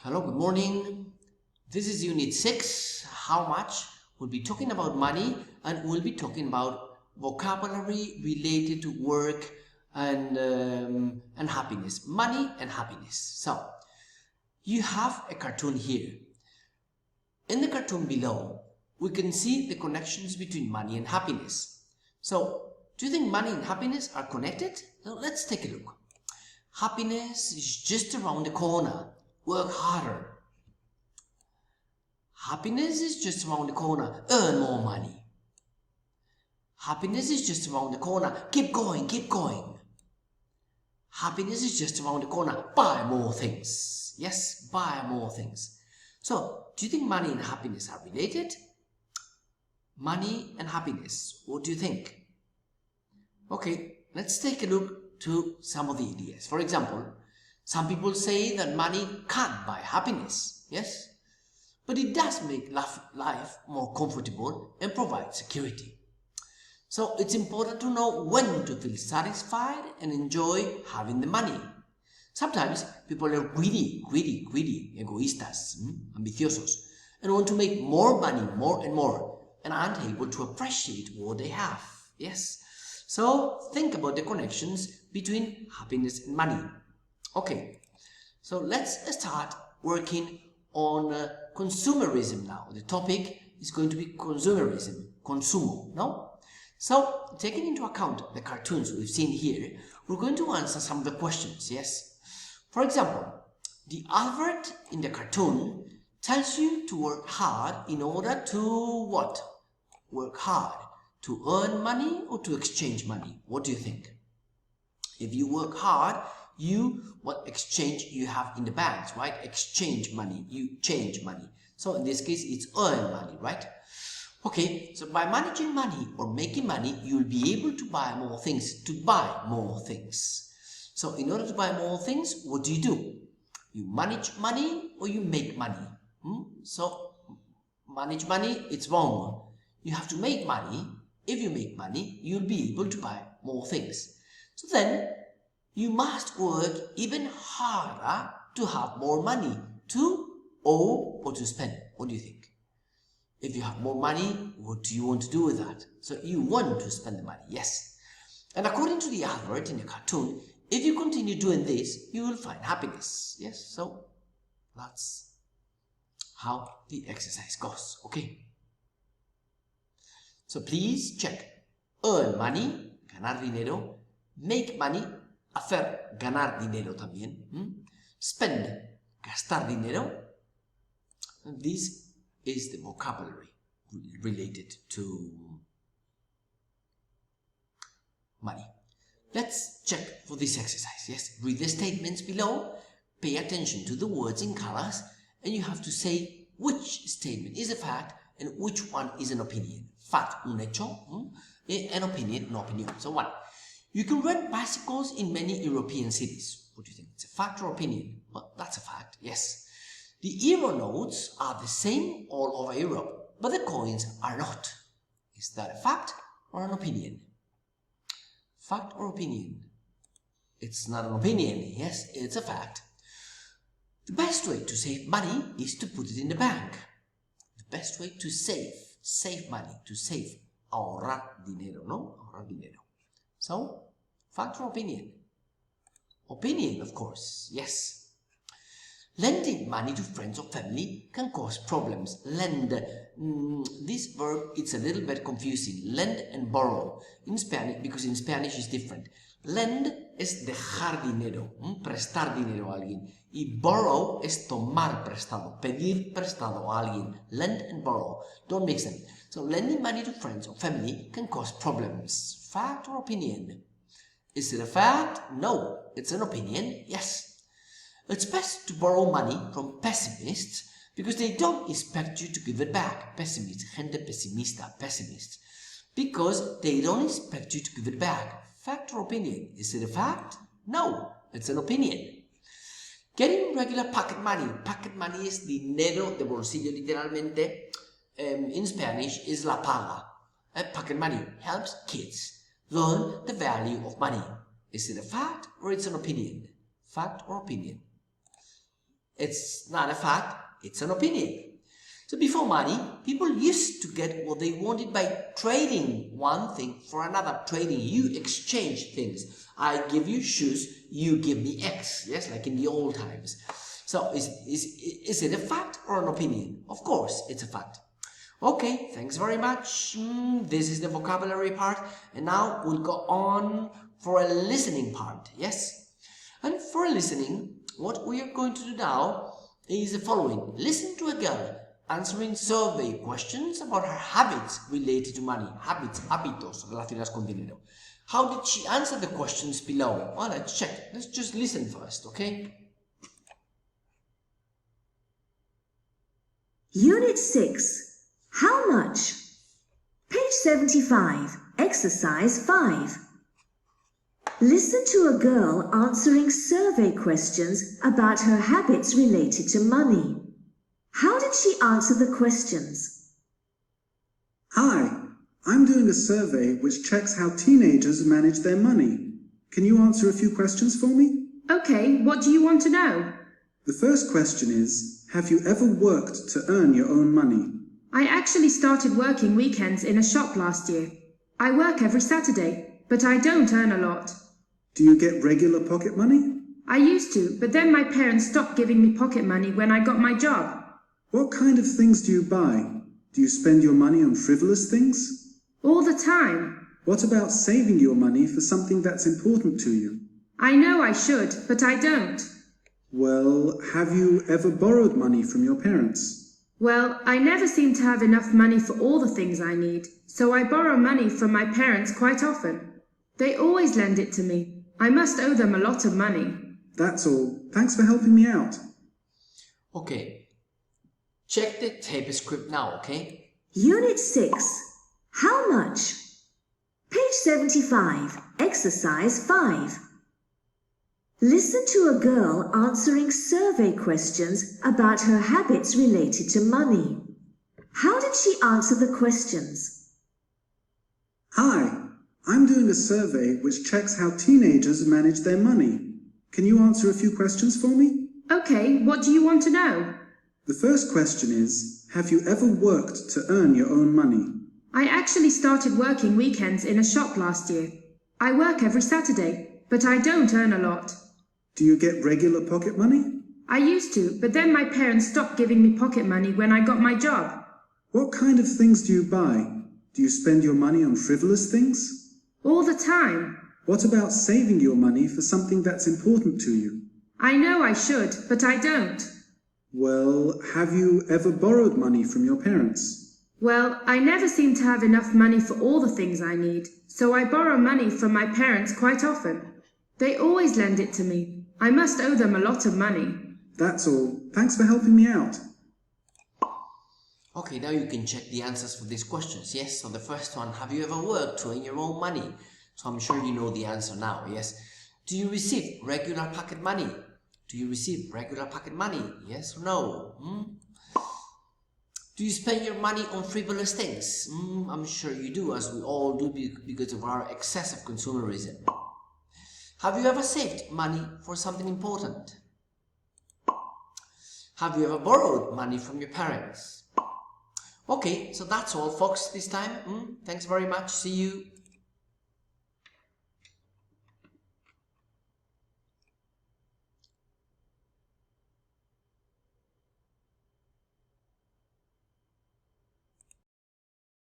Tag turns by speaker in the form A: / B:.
A: Hello, good morning. This is Unit 6, How Much? We'll be talking about money and we'll be talking about vocabulary related to work and happiness. Money and happiness. So, you have a cartoon here. In the cartoon below, we can see the connections between money and happiness. So, do you think money and happiness are connected? So, let's take a look. Happiness is just around the corner. Work harder. Happiness is just around the corner. Earn more money. Happiness is just around the corner. Keep going, keep going. Happiness is just around the corner. Buy more things. Yes, buy more things. So, do you think money and happiness are related? Money and happiness. What do you think? Okay, let's take a look to some of the ideas. For example, some people say that money can't buy happiness. Yes, but it does make life more comfortable and provide security. So it's important to know when to feel satisfied and enjoy having the money. Sometimes people are greedy, egoístas, ambiciosos, and want to make more money, more and more, and aren't able to appreciate what they have. Yes, so think about the connections between happiness and money. Okay, so let's start working on consumerism now. The topic is going to be consumerism, consumo, no? So, taking into account the cartoons we've seen here, we're going to answer some of the questions, yes? For example, the advert in the cartoon tells you to work hard in order to what? Work hard. To earn money or to exchange money? What do you think? If you work hard, what exchange you have in the banks, right? Exchange money, you change money. So in this case, it's earn money, right? Okay, so by managing money or making money, you'll be able to buy more things, to buy more things. So in order to buy more things, what do? You manage money or you make money? So manage money, it's wrong. You have to make money. If you make money, you'll be able to buy more things. So then, you must work even harder to have more money to owe or to spend. What do you think? If you have more money, what do you want to do with that? So you want to spend the money, yes. And according to the advert in the cartoon, if you continue doing this, you will find happiness. Yes, so that's how the exercise goes, okay? So please check. Earn money, ganar dinero, make money, hacer, ganar dinero también, spend, gastar dinero. And this is the vocabulary related to money. Let's check for this exercise. Yes, read the statements below, pay attention to the words in colors, and you have to say which statement is a fact and which one is an opinion. Fact, un hecho, an opinion, no opinion. So what? You can rent bicycles in many European cities. What do you think? It's a fact or opinion? Well, that's a fact, yes. The euro notes are the same all over Europe, but the coins are not. Is that a fact or an opinion? Fact or opinion? It's not an opinion, yes, it's a fact. The best way to save money is to put it in the bank. The best way to save money, to save, ahorrar dinero, no? Ahorrar dinero. So, fact or opinion? Opinion, of course, yes. Lending money to friends or family can cause problems. Lend, this verb, it's a little bit confusing. Lend and borrow. In Spanish, because in Spanish it's different. Lend es dejar dinero, prestar dinero a alguien. Y borrow es tomar prestado, pedir prestado a alguien. Lend and borrow. Don't mix them. So lending money to friends or family can cause problems. Fact or opinion? Is it a fact? No. It's an opinion? Yes. It's best to borrow money from pessimists because they don't expect you to give it back. Pessimists, gente pesimista, pessimists. Because they don't expect you to give it back. Fact or opinion? Is it a fact? No. It's an opinion. Getting regular pocket money. Pocket money es dinero de bolsillo, literalmente. In Spanish is la paga. Pocket money helps kids learn the value of money. Is it a fact or it's an opinion? Fact or opinion? It's not a fact, it's an opinion. So before money, people used to get what they wanted by trading one thing for another. Trading, you exchange things. I give you shoes, you give me X. Yes, like in the old times. So is it a fact or an opinion? Of course, it's a fact. Okay, thanks very much. This is the vocabulary part. And now we'll go on for a listening part. Yes? And for listening, what we are going to do now is the following. Listen to a girl answering survey questions about her habits related to money. Habits, hábitos, relacionados con dinero. How did she answer the questions below? Well, let's check. Let's just listen first, okay?
B: Unit 6. How much? Page 75. Exercise 5. Listen to a girl answering survey questions about her habits related to money. How did she answer the questions?
C: Hi, I'm doing a survey which checks how teenagers manage their money. Can you answer a few questions for me?
D: Okay, what do you want to know?
C: The first question is, have you ever worked to earn your own money?
D: I actually started working weekends in a shop last year. I work every Saturday, but I don't earn a lot.
C: Do you get regular pocket money?
D: I used to, but then my parents stopped giving me pocket money when I got my job.
C: What kind of things do you buy? Do you spend your money on frivolous things?
D: All the time.
C: What about saving your money for something that's important to you?
D: I know I should, but I don't.
C: Well, have you ever borrowed money from your parents?
D: Well, I never seem to have enough money for all the things I need, so I borrow money from my parents quite often. They always lend it to me. I must owe them a lot of money.
C: That's all. Thanks for helping me out.
A: Okay. Check the tape script now, okay?
B: Unit 6. How much? Page 75. Exercise 5. Listen to a girl answering survey questions about her habits related to money. How did she answer the questions?
C: Hi, I'm doing a survey which checks how teenagers manage their money. Can you answer a few questions for me?
D: Okay, what do you want to know?
C: The first question is, have you ever worked to earn your own money?
D: I actually started working weekends in a shop last year. I work every Saturday, but I don't earn a lot.
C: Do you get regular pocket money?
D: I used to, but then my parents stopped giving me pocket money when I got my job.
C: What kind of things do you buy? Do you spend your money on frivolous things?
D: All the time.
C: What about saving your money for something that's important to you?
D: I know I should, but I don't.
C: Well, have you ever borrowed money from your parents?
D: Well, I never seem to have enough money for all the things I need, so I borrow money from my parents quite often. They always lend it to me. I must owe them a lot of money.
C: That's all. Thanks for helping me out.
A: Okay, now you can check the answers for these questions. Yes, so the first one, have you ever worked to earn your own money? So I'm sure you know the answer now, yes. Do you receive regular pocket money? Do you receive regular pocket money? Yes or no? Do you spend your money on frivolous things? I'm sure you do, as we all do because of our excessive consumerism. Have you ever saved money for something important? Have you ever borrowed money from your parents? Okay, so that's all folks this time. Thanks very much. See you.